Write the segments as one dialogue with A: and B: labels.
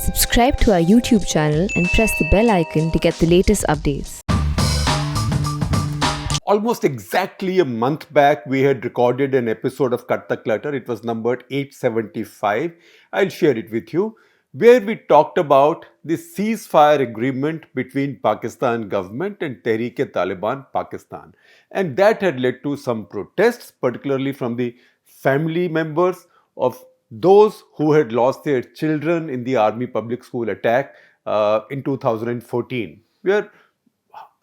A: Subscribe to our YouTube channel and press the bell icon to get the latest updates.
B: Almost exactly a month back, we had recorded an episode of Cut the Clutter. It was numbered 875. I'll share it with you, where we talked about the ceasefire agreement between Pakistan government and Tehreek-e-Taliban Pakistan. And that had led to some protests, particularly from the family members of those who had lost their children in the army public school attack in 2014, where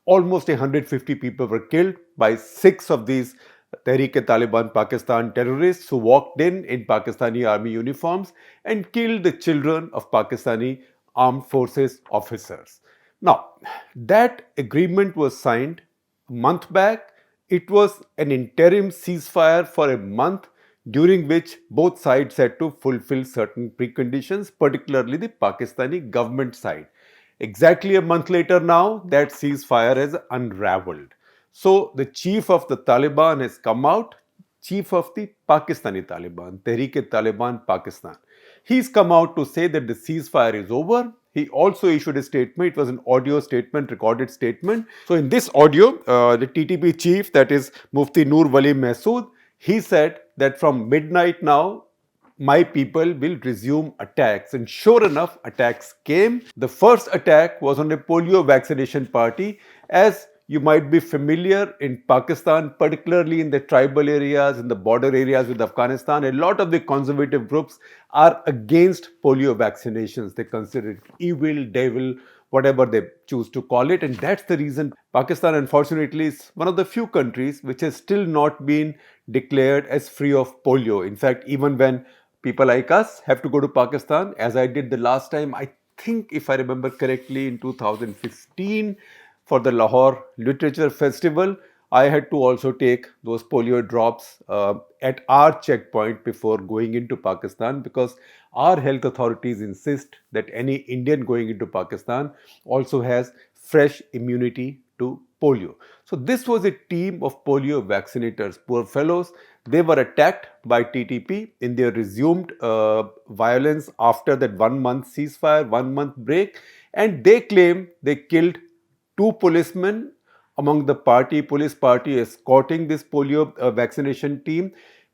B: almost 150 people were killed by 6 of these Tehreek-e-Taliban Pakistan terrorists who walked in Pakistani army uniforms and killed the children of Pakistani armed forces officers. Now, that agreement was signed a month back. It was an interim ceasefire for a month during which both sides had to fulfill certain preconditions, particularly the Pakistani government side. Exactly a month later now, that ceasefire has unraveled. So the chief of the Taliban has come out, chief of the Pakistani Taliban, Tehreek-e-Taliban Pakistan. He's come out to say that the ceasefire is over. He also issued a statement. It was an audio statement, recorded statement. So in this audio, the TTP chief, that is Mufti Noor Wali Mahsood, he said that from midnight now, my people will resume attacks. And sure enough, attacks came. The first attack was on a polio vaccination party. As you might be familiar, in Pakistan, particularly in the tribal areas, in the border areas with Afghanistan, a lot of the conservative groups are against polio vaccinations. They consider it evil, devil, whatever they choose to call it. And that's the reason Pakistan, unfortunately, is one of the few countries which has still not been declared as free of polio. In fact, even when people like us have to go to Pakistan, as I did the last time, I think if I remember correctly, in 2015 for the Lahore Literature Festival, I had to also take those polio drops at our checkpoint before going into Pakistan, because our health authorities insist that any Indian going into Pakistan also has fresh immunity to polio. So this was a team of polio vaccinators, poor fellows. They were attacked by TTP in their resumed violence after that 1 month ceasefire, 1 month break, and they claim they killed 2 policemen among the police party escorting this polio vaccination team.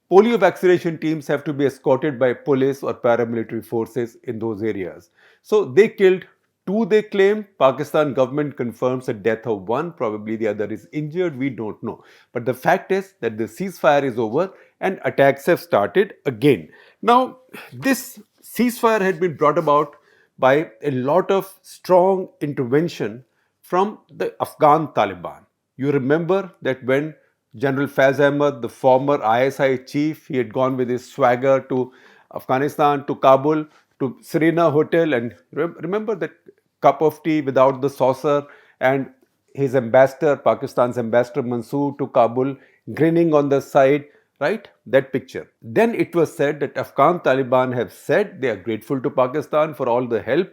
B: Polio vaccination teams have to be escorted by police or paramilitary forces in those areas. So they killed 2, they claim. Pakistan government confirms the death of 1, probably the other is injured, we don't know. But the fact is that the ceasefire is over and attacks have started again. Now, this ceasefire had been brought about by a lot of strong intervention from the Afghan Taliban. You remember that when General Faiz Ahmad, the former ISI chief, he had gone with his swagger to Afghanistan, to Kabul, to Serena Hotel, and remember that cup of tea without the saucer, and his ambassador, Pakistan's ambassador Mansoor, to Kabul, grinning on the side, right? That picture. Then it was said that Afghan Taliban have said they are grateful to Pakistan for all the help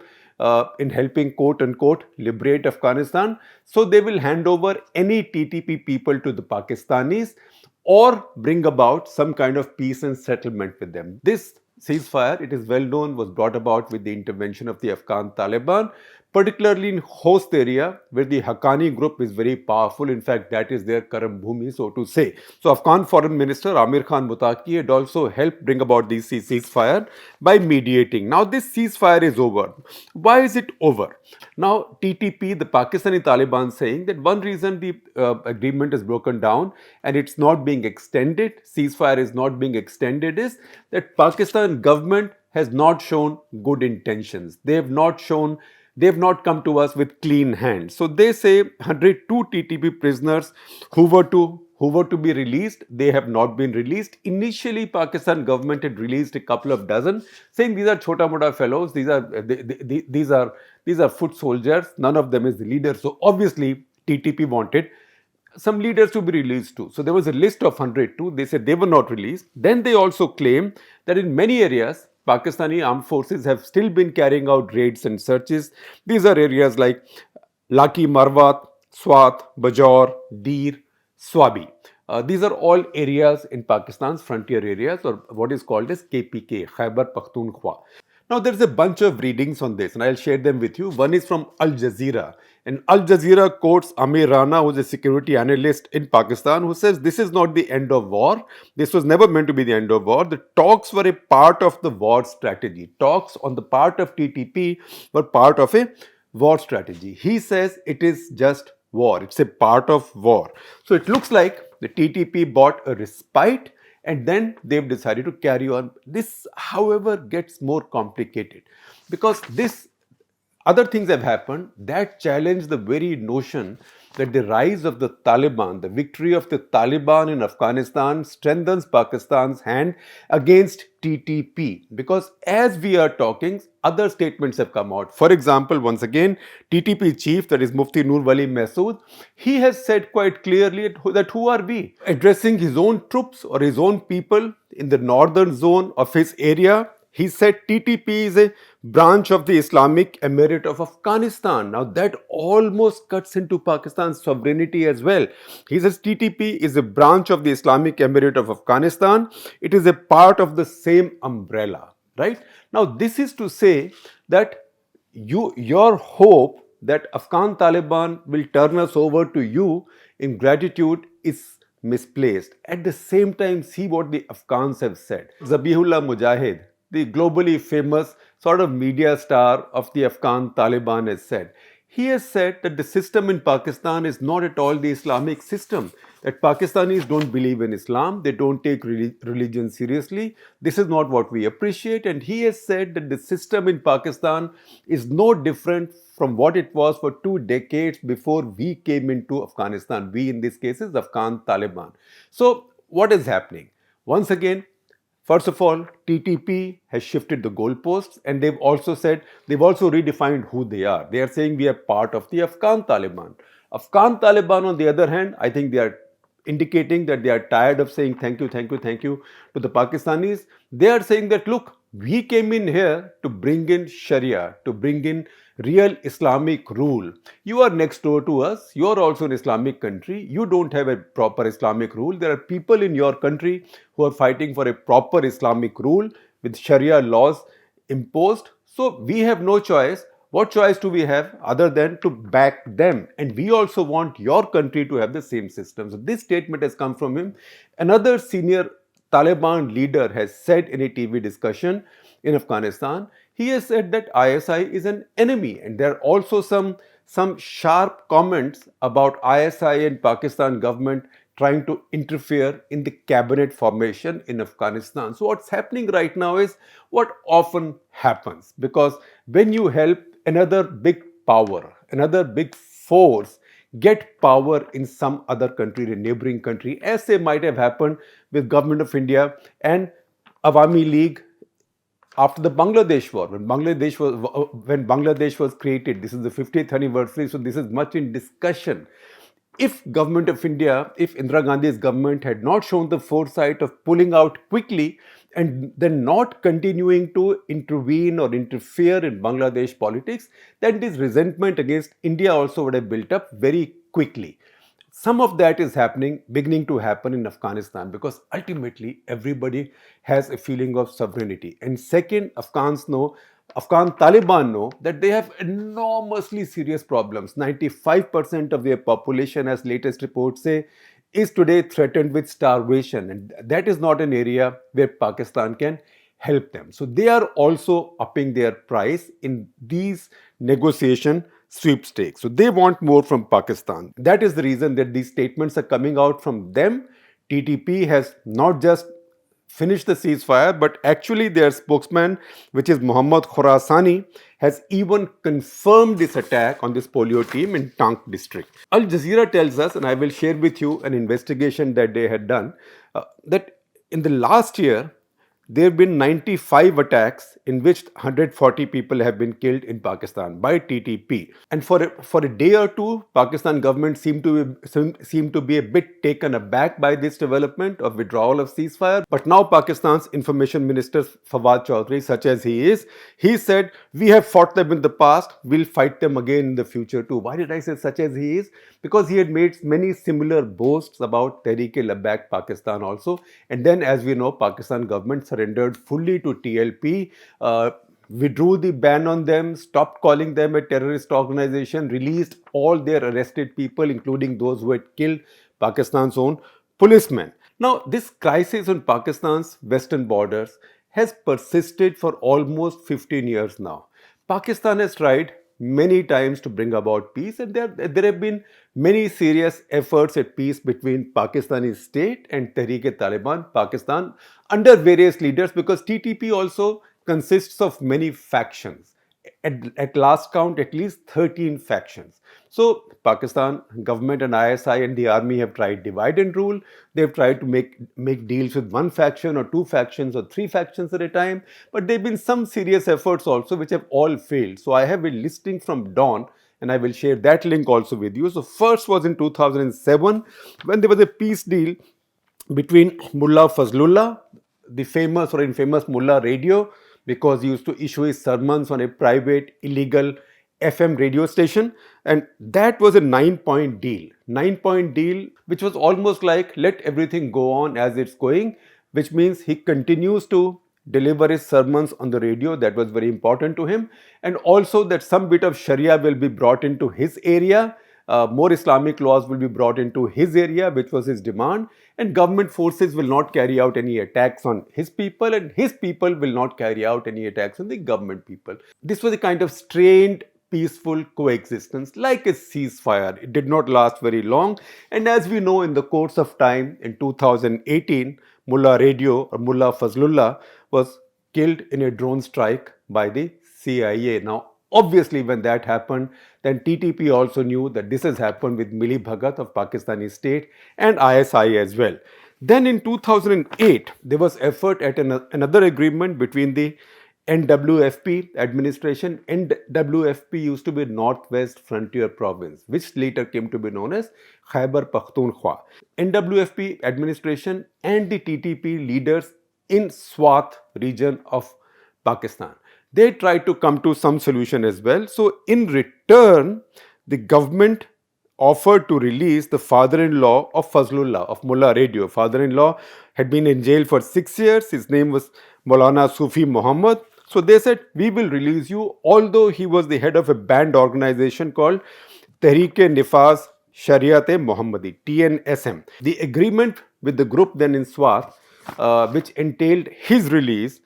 B: in helping, quote unquote, liberate Afghanistan. So they will hand over any TTP people to the Pakistanis or bring about some kind of peace and settlement with them. This ceasefire, it is well known, was brought about with the intervention of the Afghan Taliban, particularly in host area where the Haqqani group is very powerful. In fact, that is their Karam Bhumi, so to say. So Afghan Foreign Minister Amir Khan Muttaqi had also helped bring about this ceasefire by mediating. Now this ceasefire is over. Why is it over? Now TTP, the Pakistani Taliban, saying that one reason the agreement is broken down and it's not being extended, ceasefire is not being extended, is that Pakistan government has not shown good intentions. They have not come to us with clean hands. So they say 102 TTP prisoners who were to be released, they have not been released. Initially, Pakistan government had released a couple of dozen, saying these are chota-mota fellows, these are foot soldiers, none of them is the leader. So obviously, TTP wanted some leaders to be released too. So there was a list of 102. They said they were not released. Then they also claim that in many areas, Pakistani armed forces have still been carrying out raids and searches. These are areas like Laki Marwat, Swat, Bajaur, Dir, Swabi. These are all areas in Pakistan's frontier areas, or what is called as KPK, Khyber Pakhtunkhwa. Now, there's a bunch of readings on this, and I'll share them with you. One is from Al Jazeera. And Al Jazeera quotes Amir Rana, who's a security analyst in Pakistan, who says this is not the end of war. This was never meant to be the end of war. The talks were a part of the war strategy. Talks on the part of TTP were part of a war strategy. He says it is just war. It's a part of war. So it looks like the TTP bought a respite and then they've decided to carry on. This, however, gets more complicated because other things have happened that challenge the very notion that the rise of the Taliban, the victory of the Taliban in Afghanistan strengthens Pakistan's hand against TTP. Because as we are talking, other statements have come out. For example, once again, TTP chief, that is Mufti Nur Wali Masood, he has said quite clearly that who are we? Addressing his own troops or his own people in the northern zone of his area, he said TTP is a branch of the Islamic Emirate of Afghanistan. Now that almost cuts into Pakistan's sovereignty as well. He says TTP is a branch of the Islamic Emirate of Afghanistan. It is a part of the same umbrella, right? Now this is to say that your hope that Afghan Taliban will turn us over to you in gratitude is misplaced. At the same time, see what the Afghans have said. Zabihullah Mujahid, the globally famous sort of media star of the Afghan Taliban, has said. He has said that the system in Pakistan is not at all the Islamic system, that Pakistanis don't believe in Islam, they don't take religion seriously. This is not what we appreciate. And he has said that the system in Pakistan is no different from what it was for 2 decades before we came into Afghanistan. We, in this case, is Afghan Taliban. So what is happening? Once again, first of all, TTP has shifted the goalposts and they've also redefined who they are. They are saying we are part of the Afghan Taliban. Afghan Taliban, on the other hand, I think they are indicating that they are tired of saying thank you to the Pakistanis. They are saying that, look, we came in here to bring in Sharia, to bring in real Islamic rule. You are next door to us. You are also an Islamic country. You don't have a proper Islamic rule. There are people in your country who are fighting for a proper Islamic rule with Sharia laws imposed. So we have no choice. What choice do we have other than to back them? And we also want your country to have the same system. So this statement has come from him. Another senior Taliban leader has said in a TV discussion in Afghanistan, he has said that ISI is an enemy. And there are also some sharp comments about ISI and Pakistan government trying to interfere in the cabinet formation in Afghanistan. So what's happening right now is what often happens, because when you help another big power, another big force get power in some other country, a neighboring country, as they might have happened with Government of India and Awami League after the Bangladesh war, when Bangladesh was created. This is the 50th anniversary, so this is much in discussion. If Government of India, if Indira Gandhi's government had not shown the foresight of pulling out quickly and then not continuing to intervene or interfere in Bangladesh politics, then this resentment against India also would have built up very quickly. Some of that is beginning to happen in Afghanistan, because ultimately everybody has a feeling of sovereignty. And second, Afghan Taliban know that they have enormously serious problems. 95% of their population, as latest reports say, is today threatened with starvation. And that is not an area where Pakistan can help them. So they are also upping their price in these negotiation sweepstakes. So they want more from Pakistan. That is the reason that these statements are coming out from them. TTP has not just finished the ceasefire, but actually their spokesman, which is Muhammad Khorasani, has even confirmed this attack on this polio team in Tank district. Al Jazeera tells us, and I will share with you an investigation that they had done, that in the last year, there have been 95 attacks in which 140 people have been killed in Pakistan by TTP. And for a day or two, Pakistan government seemed to be a bit taken aback by this development of withdrawal of ceasefire. But now Pakistan's information minister Fawad Chaudhry, such as he is, he said, we have fought them in the past, we'll fight them again in the future too. Why did I say such as he is? Because he had made many similar boasts about Tehreek-e-Taliban Pakistan also. And then, as we know, Pakistan government surrendered fully to TLP withdrew the ban on them, stopped calling them a terrorist organization, released all their arrested people, including those who had killed Pakistan's own policemen. Now, this crisis on Pakistan's western borders has persisted for almost 15 years now. Pakistan has tried many times to bring about peace, and there have been many serious efforts at peace between Pakistani state and Tehreek-e-Taliban Pakistan under various leaders, because TTP also consists of many factions. At last count, at least 13 factions. So Pakistan government and ISI and the army have tried divide and rule. They've tried to make deals with one faction or two factions or three factions at a time. But there have been some serious efforts also which have all failed. So I have a listing from Dawn, and I will share that link also with you. So first was in 2007 when there was a peace deal between Mullah Fazlullah, the famous or infamous Mullah Radio, because he used to issue his sermons on a private illegal FM radio station, and that was a 9-point deal. 9-point deal, which was almost like let everything go on as it's going, which means he continues to deliver his sermons on the radio. That was very important to him, and also that some bit of Sharia will be brought into his area. More Islamic laws will be brought into his area, which was his demand, and government forces will not carry out any attacks on his people, and his people will not carry out any attacks on the government people. This was a kind of strained, peaceful coexistence, like a ceasefire. It did not last very long, and as we know, in the course of time, in 2018, Mullah Radio or Mullah Fazlullah was killed in a drone strike by the CIA. Now, obviously, when that happened, then TTP also knew that this has happened with Mili Bhagat of Pakistani state and ISI as well. Then in 2008, there was effort at another agreement between the NWFP administration. NWFP used to be Northwest Frontier Province, which later came to be known as Khyber Pakhtunkhwa. NWFP administration and the TTP leaders in Swat region of Pakistan, they tried to come to some solution as well. So in return, the government offered to release the father-in-law of Fazlullah, of Mullah Radio. Father-in-law had been in jail for 6 years. His name was Maulana Sufi Muhammad. So they said, we will release you, although he was the head of a banned organization called Tehreek-e Shariat-e Muhammadi, TNSM. The agreement with the group then in Swat, which entailed his release,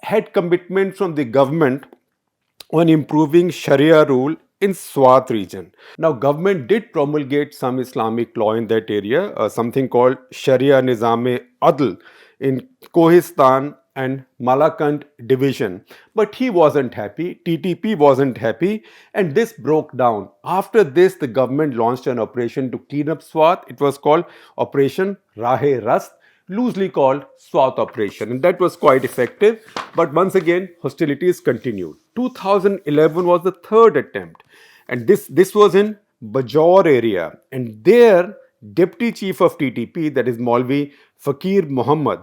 B: had commitment from the government on improving Sharia rule in Swat region. Now, government did promulgate some Islamic law in that area, something called Sharia Nizam-e-Adl in Kohistan and Malakand division. But he wasn't happy, TTP wasn't happy, and this broke down. After this, the government launched an operation to clean up Swat. It was called Operation Rah-e-Ra'ast, loosely called Swat Operation, and that was quite effective. But once again, hostilities continued. 2011 was the third attempt, and this was in Bajaur area, and there Deputy Chief of TTP, that is Maulvi Fakir Muhammad,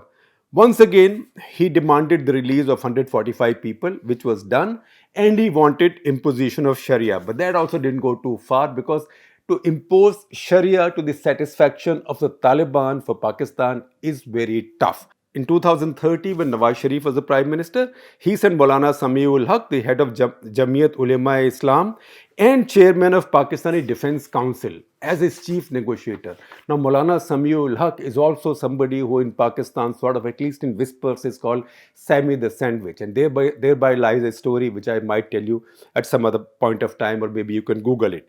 B: once again he demanded the release of 145 people, which was done, and he wanted imposition of Sharia. But that also didn't go too far, because to impose Sharia to the satisfaction of the Taliban for Pakistan is very tough. In 2030, when Nawaz Sharif was the Prime Minister, he sent Maulana Samiul Haq, the head of Jamiyat Ulema-e-Islam and chairman of Pakistani Defence Council, as his chief negotiator. Now, Maulana Samiul Haq is also somebody who in Pakistan, sort of at least in whispers, is called Sammy the Sandwich. And thereby lies a story which I might tell you at some other point of time, or maybe you can Google it.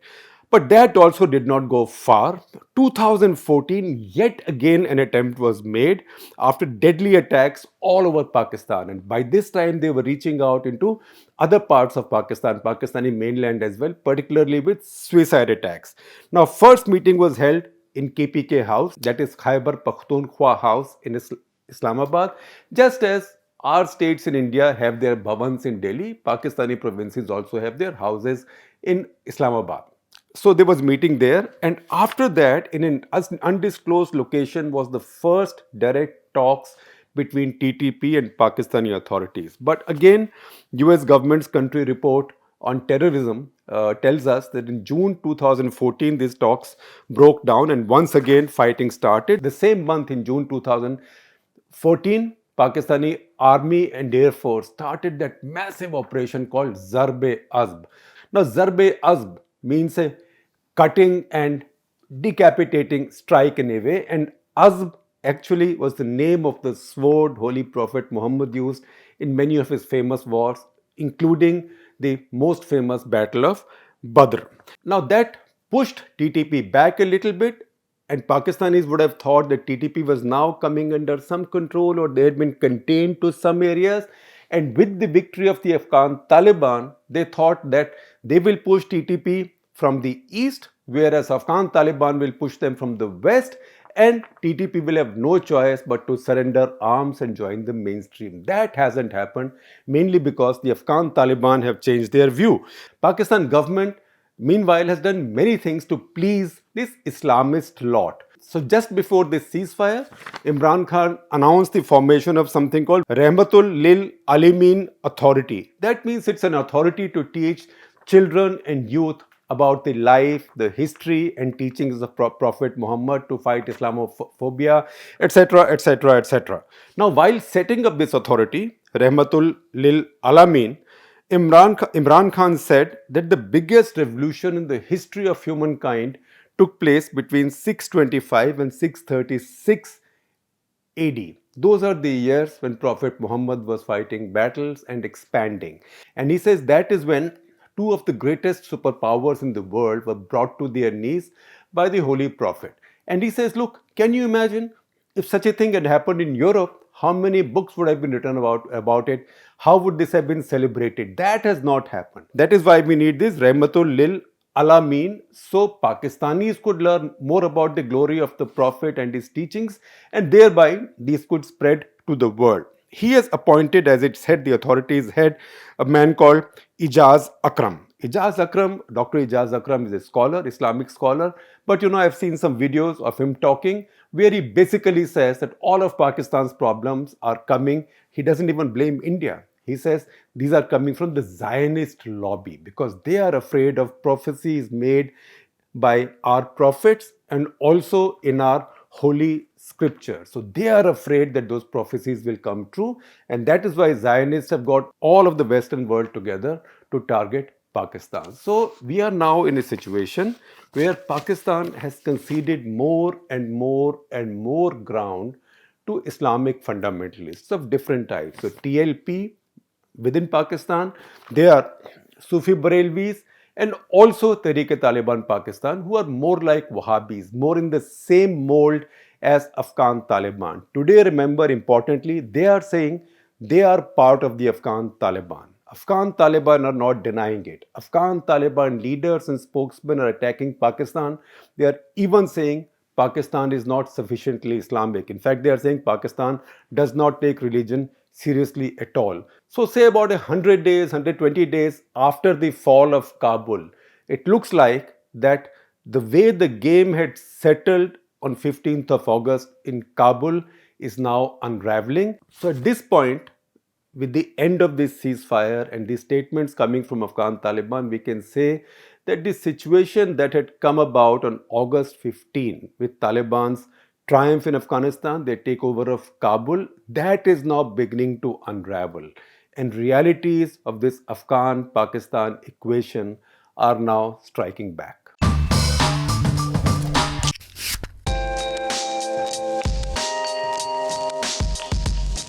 B: But that also did not go far. 2014, yet again an attempt was made after deadly attacks all over Pakistan. And by this time, they were reaching out into other parts of Pakistan, Pakistani mainland as well, particularly with suicide attacks. Now, first meeting was held in KPK House, that is Khyber Pakhtunkhwa House in Islamabad, just as our states in India have their bhavans in Delhi, Pakistani provinces also have their houses in Islamabad. So there was meeting there, and after that, in an undisclosed location, was the first direct talks between TTP and Pakistani authorities. But again, US government's country report on terrorism tells us that in June 2014, these talks broke down, and once again fighting started. The same month, in June 2014, Pakistani Army and Air Force started that massive operation called Zarb-e-Azb. Now, Zarb-e-Azb means a cutting and decapitating strike in a way, and Azb actually was the name of the sword Holy Prophet Muhammad used in many of his famous wars, including the most famous Battle of Badr. Now, that pushed TTP back a little bit, and Pakistanis would have thought that TTP was now coming under some control or they had been contained to some areas. And with the victory of the Afghan Taliban, they thought that they will push TTP from the east, whereas Afghan Taliban will push them from the west, and TTP will have no choice but to surrender arms and join the mainstream. That hasn't happened, mainly because the Afghan Taliban have changed their view. Pakistan government meanwhile has done many things to please this Islamist lot. So just before this ceasefire, Imran Khan announced the formation of something called Rahmatul Lil Alimin Authority. That means it's an authority to teach children and youth about the life, the history and teachings of Prophet Muhammad, to fight Islamophobia, etc., etc., etc. Now, while setting up this authority, Rahmatul Lil Alamin, Imran Khan said that the biggest revolution in the history of humankind took place between 625 and 636 AD. Those are the years when Prophet Muhammad was fighting battles and expanding. And he says that is when two of the greatest superpowers in the world were brought to their knees by the Holy Prophet. And he says, look, can you imagine if such a thing had happened in Europe? How many books would have been written about it? How would this have been celebrated? That has not happened. That is why we need this Rahmatul Lil Alamin, so Pakistanis could learn more about the glory of the Prophet and his teachings, and thereby these could spread to the world. He has appointed as its head, the authority's head, a man called Ijaz Akram. Dr. Ijaz Akram is a scholar, Islamic scholar, but I've seen some videos of him talking where he basically says that all of Pakistan's problems are coming. He doesn't even blame India. He says these are coming from the Zionist lobby because they are afraid of prophecies made by our prophets and also in our holy scripture. So they are afraid that those prophecies will come true, and that is why Zionists have got all of the Western world together to target Pakistan. So we are now in a situation where Pakistan has conceded more and more and more ground to Islamic fundamentalists of different types. So TLP within Pakistan, they are Sufi Barelvis, and also Tehreek-e-Taliban Pakistan, who are more like Wahhabis, more in the same mold as Afghan Taliban. Today, remember, importantly, they are saying they are part of the Afghan Taliban. Afghan Taliban are not denying it. Afghan Taliban leaders and spokesmen are attacking Pakistan. They are even saying Pakistan is not sufficiently Islamic. In fact, they are saying Pakistan does not take religion seriously at all. So say about 100 days, 120 days after the fall of Kabul, it looks like that the way the game had settled on 15th of August in Kabul is now unraveling. So at this point, with the end of this ceasefire and the statements coming from Afghan Taliban, we can say that the situation that had come about on August 15 with Taliban's triumph in Afghanistan, their takeover of Kabul, that is now beginning to unravel. And realities of this Afghan-Pakistan equation are now striking back.